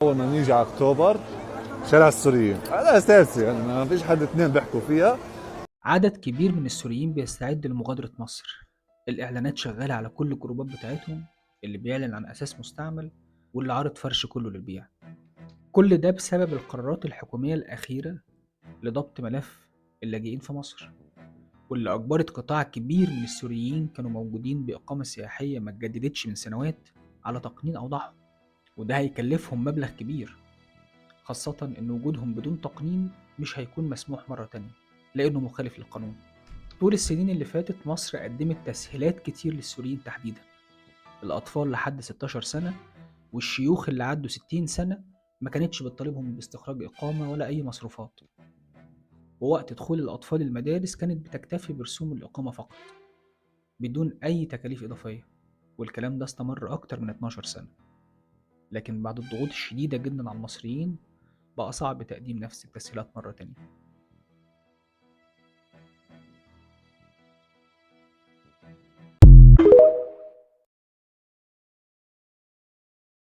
اول ما نيجي على اكتوبر شارع السوريين هذا اساسي، يعني ما فيش حد اتنين بيحكوا فيها. عدد كبير من السوريين بيستعد لمغادرة مصر. الإعلانات شغالة على كل الجروبات بتاعتهم، اللي بيعلن عن أساس مستعمل واللي عارض فرش كله للبيع. كل ده بسبب القرارات الحكومية الأخيرة لضبط ملف اللاجئين في مصر، واللي أجبرت قطاع كبير من السوريين كانوا موجودين بإقامة سياحية ما اتجددتش من سنوات على تقنين أوضاعهم. وده هيكلفهم مبلغ كبير، خاصة إن وجودهم بدون تقنين مش هيكون مسموح مرة تانية لأنه مخالف للقانون. طول السنين اللي فاتت مصر قدمت تسهيلات كتير للسوريين تحديدا. الأطفال لحد 16 سنة والشيوخ اللي عدوا 60 سنة ما كانتش بتطالبهم باستخراج إقامة ولا أي مصروفات. ووقت دخول الأطفال المدارس كانت بتكتفي برسوم الإقامة فقط بدون أي تكاليف إضافية. والكلام ده استمر أكتر من 12 سنة. لكن بعد الضغوط الشديدة جدا على المصريين بقى صعب تقديم نفس التسهيلات مرة تانية.